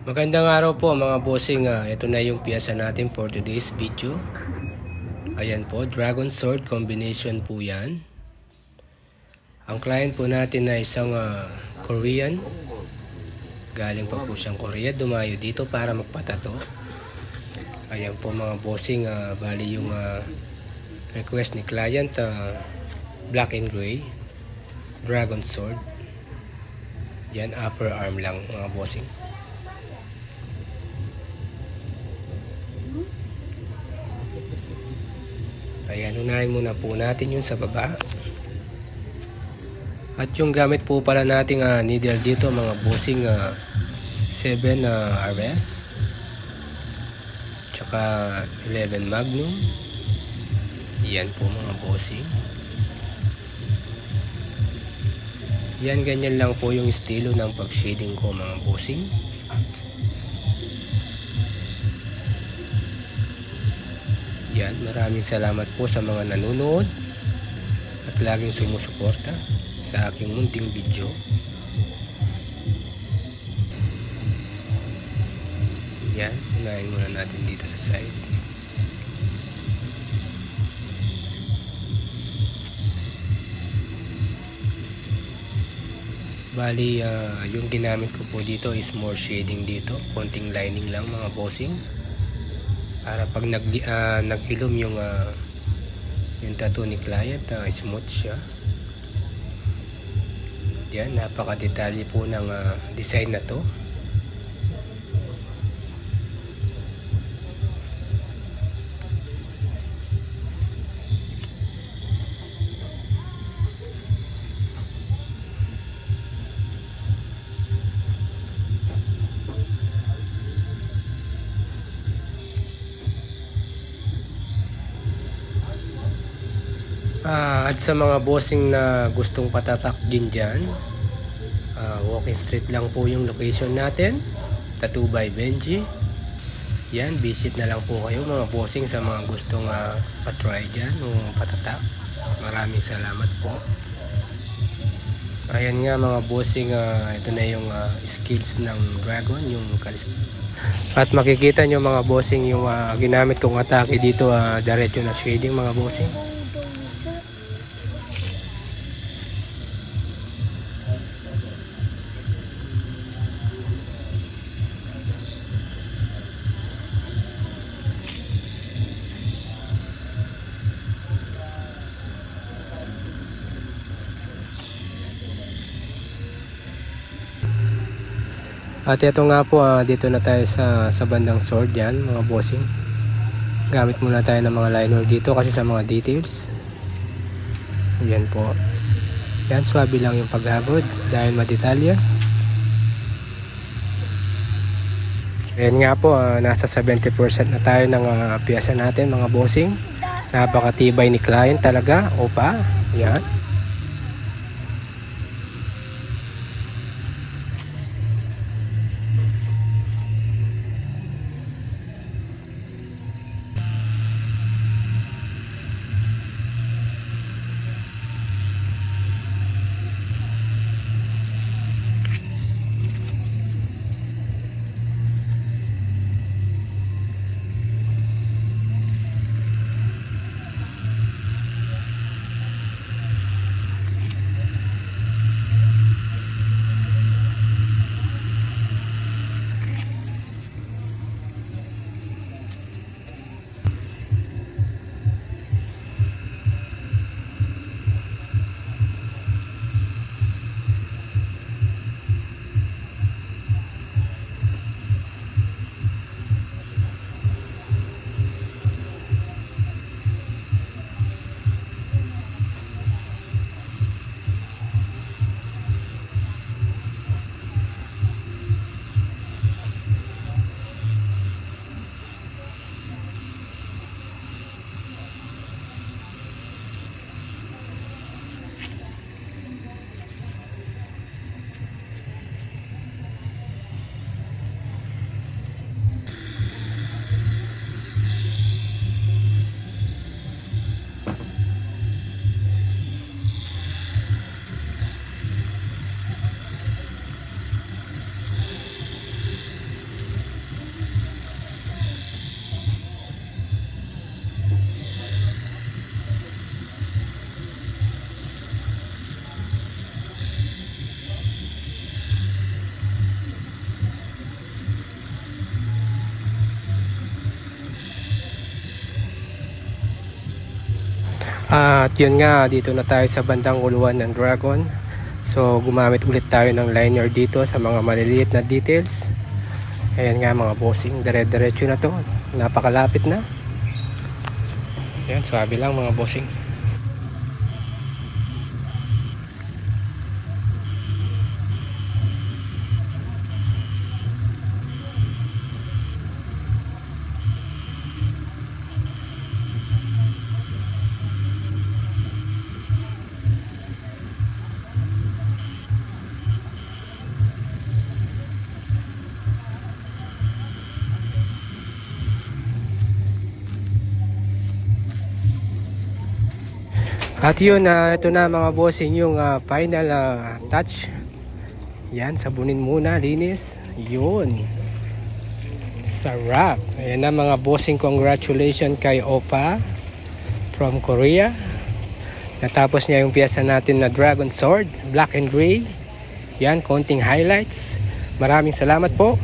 Magandang araw po mga bossing. Ito na yung piyesa natin for today's video. Ayan po, Dragon Sword combination po yan. Ang client po natin na isang Korean. Galing pa po siyang Korea, dumayo dito para magpatato. Ayan po mga bossing, bali yung request ni client, black and gray Dragon Sword. Yan, upper arm lang mga bossing. Ayan, unahin muna po natin yun sa baba. At yung gamit po pala nating needle dito mga bossing, 7 RS tsaka 11 Magnum. Yan po mga bossing. Yan, ganyan lang po yung estilo ng pag shading ko mga bossing. Yan, maraming salamat po sa mga nanonood at laging sumusuporta sa aking munting video. Yan, unahin muna natin dito sa side. Bali, yung ginamit ko po dito is more shading dito. Konting lining lang mga bossing. Para pag naghilom yung tattoo ni client, smooth siya. Yan, napaka-detalye po ng design na to. At sa mga bossing na gustong patatak din dyan, walking street lang po yung location natin, Tattoo by Benji. Yan, visit na lang po kayo mga bossing sa mga gustong patry dyan o patatak. Maraming salamat po. Ayan nga mga bossing, ito na yung skills ng Dragon, yung at makikita nyo mga bossing yung ginamit kong atake dito, diretso na shading mga bossing. At ito nga po, dito na tayo sa bandang sword yan mga bossing. Gamit muna tayo ng mga liner dito kasi sa mga details. Yan po. Yan, swabe lang yung paghagod dahil madetalya. Ayan nga po, nasa 70% na tayo ng piyesa natin mga bossing. Napakatibay ni client talaga. Opa, yan. At yun nga, dito na tayo sa bandang uluan ng Dragon. So gumamit ulit tayo ng liner dito sa mga maliliit na details. Ayan nga mga bossing, dire-diretso na to, napakalapit na. Ayan, swabe lang mga bossing. At yun, ito na mga bossing yung final touch. Yan, sabunin muna, linis. Yun. Sarap. Ayan na mga bossing, congratulations kay Opa from Korea. Natapos niya yung piyesa natin na Dragon Sword, black and gray. Yan, konting highlights. Maraming salamat po.